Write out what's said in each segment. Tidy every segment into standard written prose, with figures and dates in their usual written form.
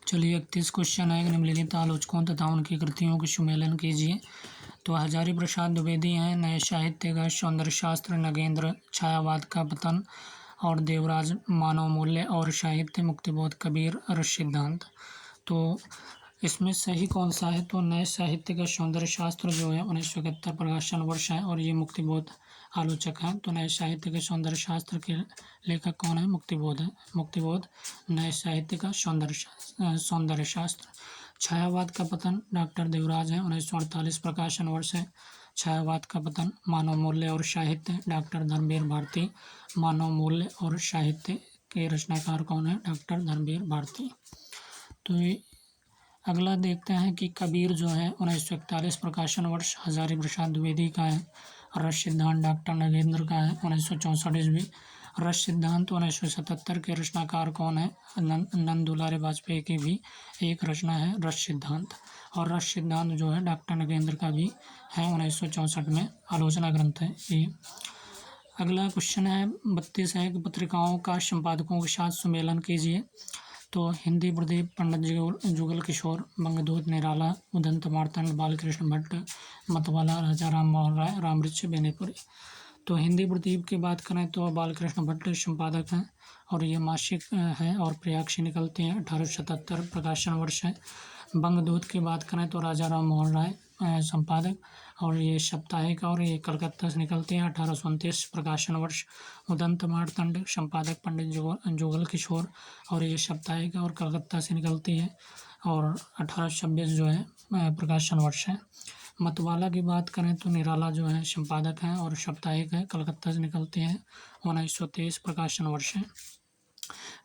चलिए 31 क्वेश्चन है। निम्नलिखित आलोचकों तथा उनकी कृतियों के सुमेलन कीजिए। तो हजारी प्रसाद द्विवेदी हैं नए साहित्य का सौंदर्य शास्त्र, नगेंद्र छायावाद का पतन और देवराज मानव मूल्य और साहित्य, मुक्तिबोध कबीर रस सिद्धांत। तो इसमें सही कौन सा है? तो नए साहित्य का सौंदर्य शास्त्र जो है 1971 प्रकाशन वर्ष है और ये मुक्तिबोध आलोचक हैं। तो नए साहित्य के सौंदर्य शास्त्र के लेखक कौन है? मुक्तिबोध है। मुक्तिबोध नए साहित्य का सौंदर्य शास्त्र। छायावाद का पतन डॉक्टर देवराज है, 1948 प्रकाशन वर्ष है। छायावाद का पतन। मानव मूल्य और साहित्य डॉक्टर धर्मवीर भारती। मानव मूल्य और साहित्य के रचनाकार कौन है? डॉक्टर धर्मवीर भारती। तो अगला देखते हैं कि कबीर जो है 1941 प्रकाशन वर्ष हजारी प्रसाद द्विवेदी का है। रस सिद्धांत डॉक्टर नगेंद्र का है, 1964 ईस्वी। रस सिद्धांत 1977 के रचनाकार कौन है? नंद दुलारे वाजपेयी की भी एक रचना है रस सिद्धांत। और रस सिद्धांत जो है डॉक्टर नगेंद्र का भी है, 1964 में आलोचना ग्रंथ है ये। अगला क्वेश्चन है 32 है कि पत्रिकाओं का संपादकों के साथ सुमेलन कीजिए। तो हिंदी प्रदीप पंडित जुगल किशोर, बंगदूत निराला, उदंत मार्तंड बालकृष्ण भट्ट, मतवाला राजा राम मोहन राय, रामवृक्ष बेनीपुरी। तो हिंदी प्रदीप की बात करें तो बालकृष्ण भट्ट संपादक हैं और ये मासिक है और प्रयाग से निकलते हैं, 1877 प्रकाशन वर्ष है। बंगदूत की बात करें तो राजा राम मोहन राय संपादक और ये साप्ताहिक और ये कलकत्ता से निकलते हैं, 1829 प्रकाशन वर्ष। उदंत मार्तंड संपादक पंडित जुगल किशोर और ये साप्ताहिक और कलकत्ता से निकलती है और 1826 जो है प्रकाशन वर्ष है। मतवाला की बात करें तो निराला जो है संपादक हैं और साप्ताहिक है, कलकत्ता से निकलते हैं, 1923 प्रकाशन वर्ष है।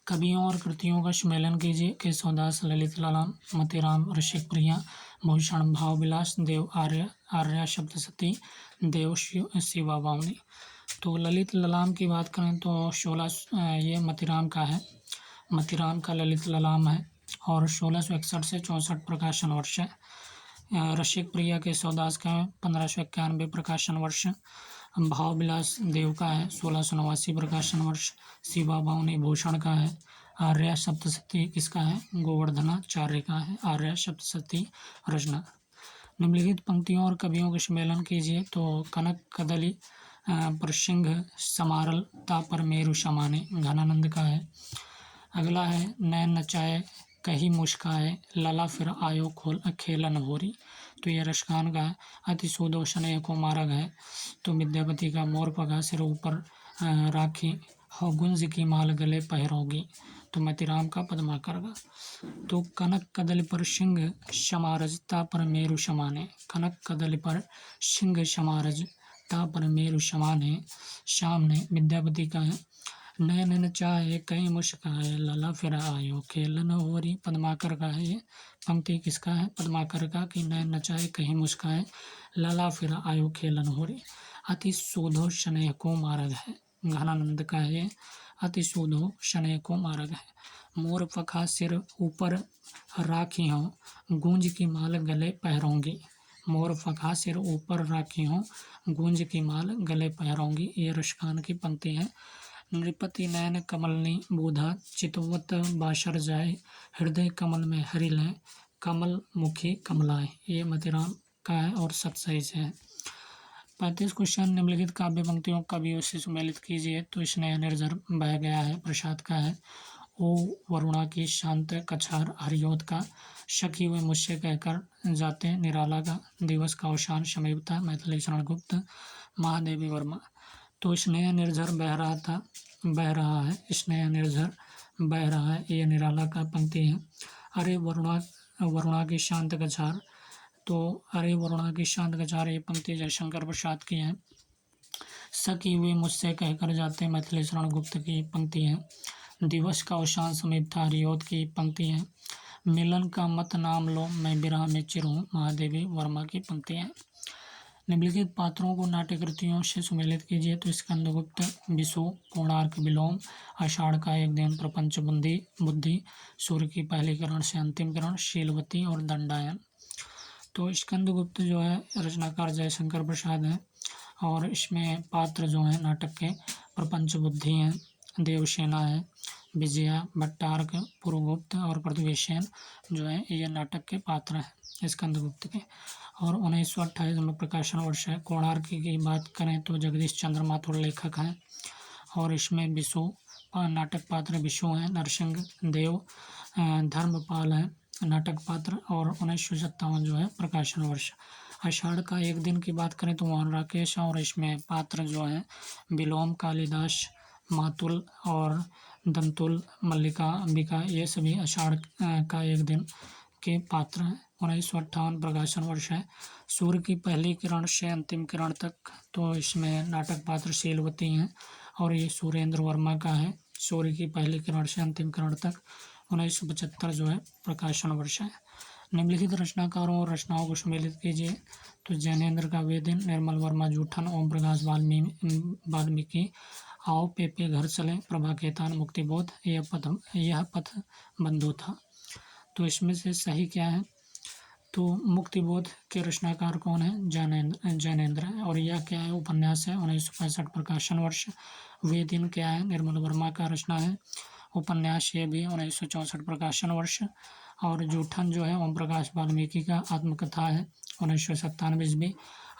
कवियों और कृतियों का सुमेलन कीजिए। केशवदास, ललित ललाम, मतीराम, रसिक प्रिया, भूषण भावविलास, देव आर्या सप्तशती, देव शिवा बावनी। तो ललित ललाम की बात करें तो 16 ये मतीराम का है, मतीराम का ललित ललाम है और 1661 से 64 प्रकाशन वर्ष है। रसिक प्रिया केशवदास का है, 1591 प्रकाशन वर्ष। भावविलास देव का है, 1689 प्रकाशन वर्ष। शिवा बावनी भूषण का है। आर्या सप्तशती किसका है? गोवर्धनाचार्य का है आर्या सप्तशती रचना। निम्नलिखित पंक्तियों और कवियों के सम्मेलन कीजिए। तो कनक कदली परसिंह समारल तापर मेरु समाने, घनानंद का है। अगला है नैन नचाए कही मुस्काए, लला फिर आयो खेलन होरी। तो ये रसखान का है। अति सूदो स्नेह को मार्ग है। तो विद्यापति का मोर पगा सिर ऊपर राखी हो, गुंज की माल गले पहरोगी। तो मतीराम का पद्माकर का। तो कनक कदली पर सिंह समारज ता पर मेरु समाने, कनक कदली पर सिंह समारज ता पर मेरु समाने, सामने विद्यापति का है। नैन चाहे कहीं मुस्काए, लला फिर आयो खेलन होरी, पद्माकर का है ये। पंक्ति किसका है? पद्माकर का कि नैन चाहे कहीं मुस्काए, लला फिर आयो खेलन होरी। अति सूधो स्नेह को मार्ग है, घनानंद का है ये। अति सूधो स्नेह को मार्ग है। मोर पखा सिर ऊपर राखी हूँ, गूंज की माल गले पहरोंगी। मोर पखा सिर ऊपर राखी हूँ, गूंज की माल गले पहरोंगी। ये रसखान की पंक्ति है। नृपति नयन कमलनी बूधा, चितवत बाशर जाए, हृदय कमल में हरि लें, कमल मुखी कमलाए। ये मतीराम का है और सतसही से है। 35 क्वेश्चन निम्नलिखित काव्य पंक्तियों कवियों से सुमेलित कीजिए। तो स्नेह निर्झर बह गया है, प्रसाद का है। ओ वरुणा की शांत कछार, हरियोत का। सखी वे मुझसे कहकर जाते, निराला का। दिवस का अवसान समीपता, मैथिली शरण गुप्त, महादेवी वर्मा। तो स्नेह निर्झर बह रहा था, बह रहा है, स्नेह निर्झर बह रहा है, ये निराला का पंक्ति है। अरे वरुणा की शांत कछार, तो अरे वरुणा की शांत कछार ये पंक्ति जयशंकर प्रसाद की है। सखी वे मुझसे कहकर जाते, मैथिली शरण गुप्त की पंक्ति है। दिवस का अवसान समीप था, हरियोत की पंक्ति है। मिलन का मत नाम लो, मैं विरह में चिरूं, महादेवी वर्मा की पंक्ति है। निम्नलिखित पात्रों को नाट्य कृतियों से सुमेलित कीजिए। तो स्कंदगुप्त, विशु, कोणार्क विलोम, आषाढ़ का एक दिन, प्रपंच बुद्धि, सूर्य की पहली किरण से अंतिम किरण, शीलवती और दंडायन। तो स्कंदगुप्त जो है रचनाकार जयशंकर प्रसाद हैं और इसमें पात्र जो हैं नाटक के प्रपंच बुद्धि हैं, देवसेना है, विजया, भट्टारक, पुरुगुप्त और पृथ्वीसेन जो है ये नाटक के पात्र हैं स्कंदगुप्त के। और 1928 में प्रकाशन वर्ष है। कोणार्क की बात करें तो जगदीश चंद्र माथुर लेखक हैं और इसमें विशु नाटक पात्र विशु हैं। नरसिंह देव धर्मपाल हैं नाटक पात्र। और 1957 जो है प्रकाशन वर्ष। आषाढ़ का एक दिन की बात करें तो मोहन राकेश और इसमें पात्र जो हैं विलोम, कालिदास, मातुल और दंतुल, मल्लिका, अंबिका ये सभी आषाढ़ का एक दिन के पात्र हैं। 1958 प्रकाशन वर्ष है। सूर्य की पहली किरण से अंतिम किरण तक तो इसमें नाटक पात्र शीलवती हैं और ये सुरेंद्र वर्मा का है। सूर्य की पहली किरण से अंतिम किरण तक 1975 जो है प्रकाशन वर्ष है। निम्नलिखित रचनाकारों और रचनाओं को सम्मिलित कीजिए। तो जैनेन्द्र का वेदिन, निर्मल वर्मा जूठन, ओम प्रकाश वाल्मीकि, आओ पेपे घर चले, प्रभा खेतान, मुक्तिबोध, यह पथ बंधु था। तो इसमें से सही क्या है? तो मुक्तिबोध के रचनाकार कौन है? जैनेन्द्र है। और यह क्या है? उपन्यास है। 1965 प्रकाशन वर्ष। वेदिन क्या है? निर्मल वर्मा का रचना है। उपन्यास ये भी 1964 प्रकाशन वर्ष। और जूठन जो है ओम प्रकाश वाल्मीकि का आत्मकथा है 1997 ईस्वी।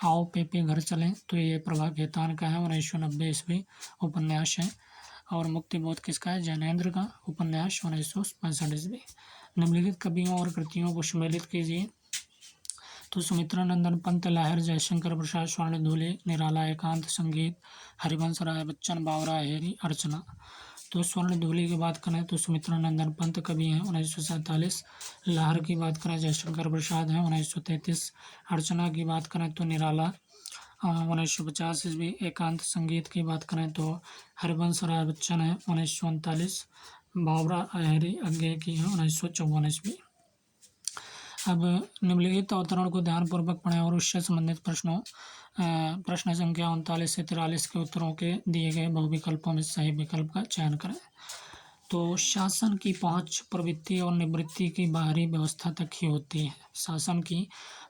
आओ पेपे घर चलें तो ये प्रभा खेतान का है 1990 ईस्वी उपन्यास है। और मुक्तिबोध किसका है? जैनेन्द्र का उपन्यास 1965 ईस्वी। निम्नलिखित कवियों और कृतियों को सम्मिलित कीजिए। तो सुमित्रा नंदन पंत, लाहिर, जयशंकर प्रसाद, स्वर्णधूलि, निराला, एकांत संगीत, हरिवंश राय बच्चन, बावरा, हेरी, अर्चना। तो स्वर्णधूलि की बात करें तो सुमित्रा नंदन पंत कवि हैं 1947। लाहर की बात करें जयशंकर प्रसाद हैं 1933। अर्चना की बात करें तो निराला 1950 ईस्वी। एकांत संगीत की बात करें तो हरिवंश राय बच्चन है 1939। बावरा हेरी अज्ञे की है 1954 ईस्वी। अब निम्नलिखित अवतरण को ध्यानपूर्वक पढ़ें और उससे संबंधित प्रश्न संख्या 39 से 43 के उत्तरों के दिए गए बहुविकल्पों में सही विकल्प का चयन करें। तो शासन की पहुंच प्रवृत्ति और निवृत्ति की बाहरी व्यवस्था तक ही होती है। शासन की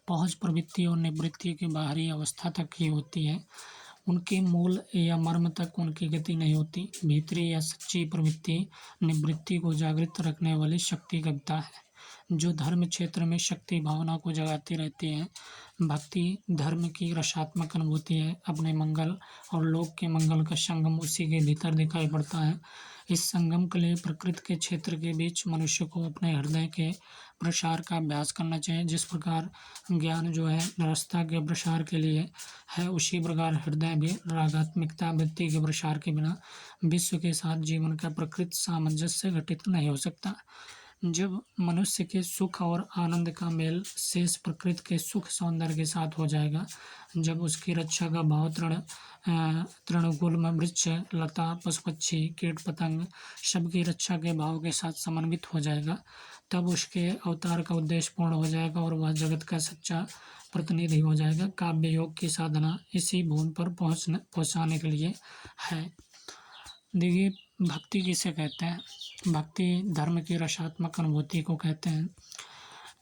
पहुंच प्रवृत्ति और निवृत्ति की बाहरी अवस्था तक ही होती है। उनके मूल या मर्म तक उनकी गति नहीं होती। भीतरी या सच्ची प्रवृत्ति निवृत्ति को जागृत रखने वाली शक्ति कविता है, जो धर्म क्षेत्र में शक्ति भावना को जगाती रहती है। भक्ति धर्म की रसात्मक अनुभूति है। अपने मंगल और लोक के मंगल का संगम उसी के भीतर दिखाई पड़ता है। इस संगम के लिए प्रकृति के क्षेत्र के बीच मनुष्य को अपने हृदय के प्रसार का अभ्यास करना चाहिए। जिस प्रकार ज्ञान जो है निरस्ता के प्रसार के लिए है, उसी प्रकार हृदय भी रागात्मिकता वृत्ति के प्रसार के बिना विश्व के साथ जीवन का प्रकृति सामंजस्य घटित नहीं हो सकता। जब मनुष्य के सुख और आनंद का मेल शेष प्रकृति के सुख सौंदर्य के साथ हो जाएगा, जब उसकी रक्षा का भाव तृणकुल में वृक्ष, लता, पशु पक्षी, कीट पतंग सबकी रक्षा के भाव के साथ समन्वित हो जाएगा, तब उसके अवतार का उद्देश्य पूर्ण हो जाएगा और वह जगत का सच्चा प्रतिनिधि हो जाएगा। काव्य योग की साधना इसी भूमि पर पहुँचाने के लिए है। देखिए, भक्ति किसे कहते हैं? भक्ति धर्म की रसात्मक अनुभूति को कहते हैं।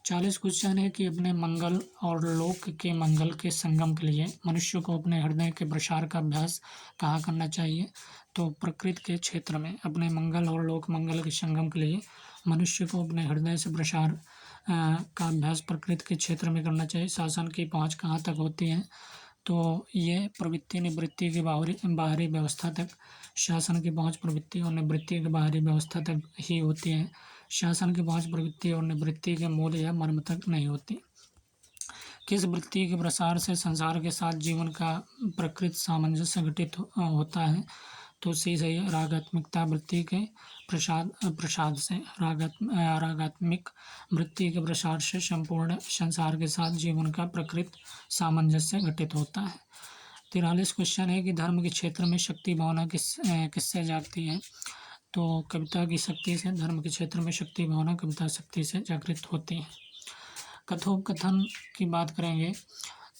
40 क्वेश्चन है कि अपने मंगल और लोक के मंगल के संगम के लिए मनुष्य को अपने हृदय के प्रसार का अभ्यास कहाँ करना चाहिए? तो प्रकृति के क्षेत्र में। अपने मंगल और लोक मंगल के संगम के लिए मनुष्य को अपने हृदय से प्रसार का अभ्यास प्रकृति के क्षेत्र में करना चाहिए। शासन की पहुँच कहाँ तक होती है? तो ये प्रवृत्ति निवृत्ति की बाहरी व्यवस्था तक। शासन की पहुंच प्रवृत्ति और निवृत्ति की बाहरी व्यवस्था तक ही होती है। शासन की पहुंच प्रवृत्ति और निवृत्ति के मूल या मर्म तक नहीं होती। किस वृत्ति के प्रसार से संसार के साथ जीवन का प्रकृति सामंजस्य घटित होता है? तो सही रागात्मिकता वृत्ति के प्रसाद से। रागात्मिक वृत्ति के प्रसार से संपूर्ण संसार के साथ जीवन का प्रकृति सामंजस्य घटित होता है। 43 क्वेश्चन है कि धर्म के क्षेत्र में शक्ति भावना किससे जागती है? तो कविता की शक्ति से। धर्म के क्षेत्र में शक्ति भावना कविता शक्ति से जागृत होती है। कथोपकथन की बात करेंगे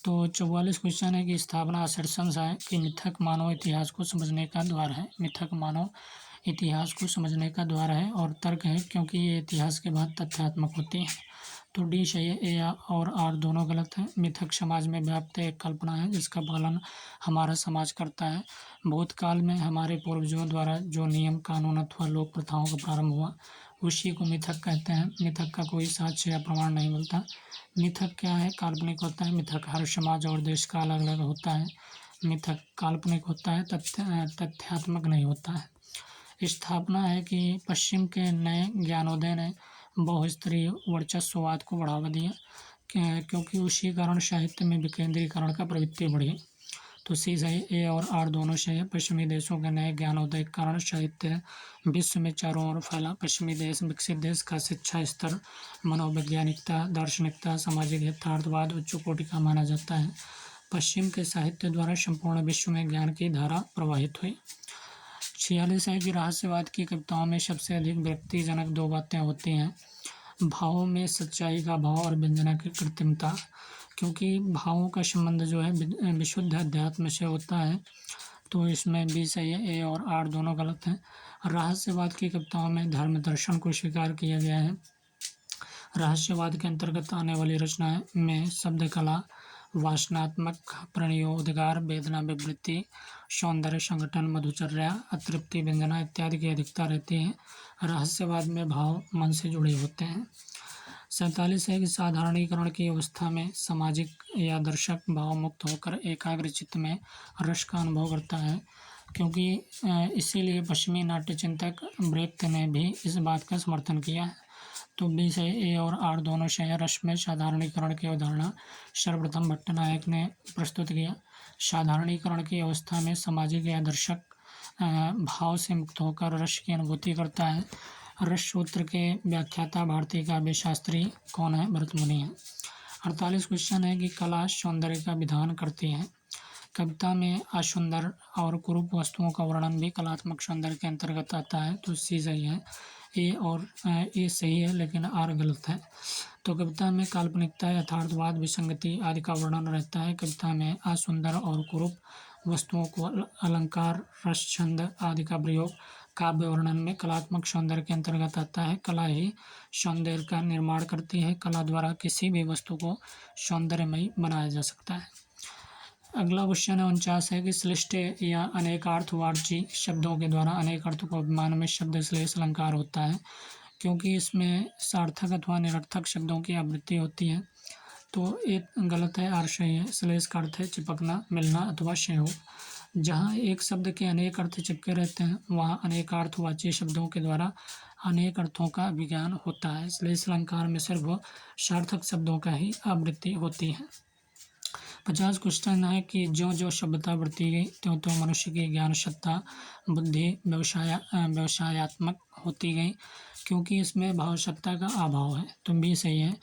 तो 44 क्वेश्चन है कि स्थापना असर्शन है कि मिथक मानव इतिहास को समझने का द्वार है। मिथक मानव इतिहास को समझने का द्वार है और तर्क है क्योंकि ये इतिहास के बाद तथ्यात्मक होती हैं। तो डी सही है, ए और आर दोनों गलत हैं। मिथक समाज में व्याप्त एक कल्पना है जिसका पालन हमारा समाज करता है। भूतकाल में हमारे पूर्वजों द्वारा जो नियम कानून अथवा लोक प्रथाओं का प्रारंभ हुआ उसी को मिथक कहते हैं। मिथक का कोई साक्ष्य या प्रमाण नहीं मिलता। मिथक क्या है? काल्पनिक होता है। मिथक हर समाज और देश का अलग अलग होता है। मिथक काल्पनिक होता है, तथ्यात्मक नहीं होता है। स्थापना है कि पश्चिम के नए ज्ञानोदय ने बहुस्तरीय वर्चस्ववाद को बढ़ावा दिया, क्योंकि उसी कारण साहित्य में विकेंद्रीकरण का प्रवृत्ति बढ़ी। तो सी सही, ए और आर दोनों सही है। पश्चिमी देशों के नए ज्ञानोदय के कारण साहित्य विश्व में चारों ओर फैला। पश्चिमी देश विकसित देश का शिक्षा स्तर मनोवैज्ञानिकता, दार्शनिकता, सामाजिक यथार्थवाद उच्च कोटि का माना जाता है। पश्चिम के साहित्य द्वारा संपूर्ण विश्व में ज्ञान की धारा प्रवाहित हुई। 46 है कि रहस्यवाद की कविताओं में सबसे अधिक व्यक्तिजनक दो बातें होती हैं। भावों में सच्चाई का भाव और व्यंजना की कृत्रिमता, क्योंकि भावों का संबंध जो है विशुद्ध अध्यात्म से होता है। तो इसमें बी सही है, ए और आर दोनों गलत हैं। रहस्यवाद की कविताओं में धर्म दर्शन को स्वीकार किया गया है। रहस्यवाद के अंतर्गत आने वाली रचनाएं में शब्द कला, वासनात्मक प्रणयोद्गार, वेदना विवृत्ति, सौंदर्य संगठन, मधुचर्या, अतृप्ति व्यंजना इत्यादि की अधिकता रहती है। रहस्यवाद में भाव मन से जुड़े होते हैं। 47 है कि साधारणीकरण की अवस्था में सामाजिक या दर्शक भाव मुक्त होकर एकाग्र चित्त में रस का अनुभव करता है, क्योंकि इसीलिए पश्चिमी नाट्य चिंतक ब्रेख्त ने भी इस बात का समर्थन किया है। तो बी से ए और आर दोनों से है। रस में साधारणीकरण की अवधारणा सर्वप्रथम भट्टनायक ने प्रस्तुत किया। साधारणीकरण की अवस्था में सामाजिक या दर्शक भाव से मुक्त होकर रस की अनुभूति करता है। रस सूत्र के व्याख्याता भारतीय काव्य शास्त्री कौन है? भरतमुनि है। 48 क्वेश्चन है कि कला सौंदर्य का विधान करती है। कविता में असुंदर और कुरूप वस्तुओं का वर्णन भी कलात्मक सौंदर्य के अंतर्गत आता है। तो सी सही है। ए सही है लेकिन आर गलत है। तो कविता में काल्पनिकता, यथार्थवाद, विसंगति आदि का वर्णन रहता है। कविता में असुंदर और कुरूप वस्तुओं को अलंकार, रस, छंद आदि का प्रयोग काव्य वर्णन में कलात्मक सौंदर्य के अंतर्गत आता है। कला ही सौंदर्य का निर्माण करती है। कला द्वारा किसी भी वस्तु को सौंदर्यमयी बनाया जा सकता है। अगला क्वेश्चन है 49 है कि श्लिष्ट या अनेकार्थवाची शब्दों के द्वारा अनेक अर्थ को उपमान में शब्द श्लेष अलंकार होता है, क्योंकि इसमें सार्थक अथवा निरर्थक शब्दों की आवृत्ति होती है। तो एक गलत है, आर सही है। श्लेष का अर्थ है चिपकना, मिलना अथवा संयोग। जहाँ एक शब्द के अनेक अर्थ चिपके रहते हैं वहाँ अनेकार्थवाची शब्दों के द्वारा अनेक अर्थों का विज्ञान होता है। श्लेष अलंकार में सिर्फ सार्थक शब्दों का ही आवृत्ति होती है। 50 क्वेश्चन है कि जो जो सभ्यता बढ़ती गई त्यों त्यों मनुष्य की ज्ञान सत्ता बुद्धि व्यवसायात्मक होती गई, क्योंकि इसमें भाव सत्ता का अभाव है। तो बी सही है।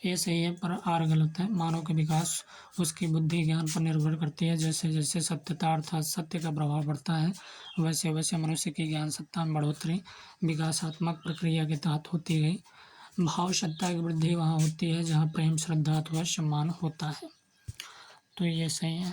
ए सही है पर आर गलत है। मानव का विकास उसकी बुद्धि ज्ञान पर निर्भर करती है। जैसे जैसे सत्यता अर्थात सत्य का प्रभाव बढ़ता है वैसे वैसे मनुष्य की ज्ञान सत्ता में बढ़ोतरी विकासात्मक प्रक्रिया के तहत होती गई। भाव सत्ता की वृद्धि वहाँ होती है जहाँ प्रेम, श्रद्धा अथवा सम्मान होता है। तो ये सही है।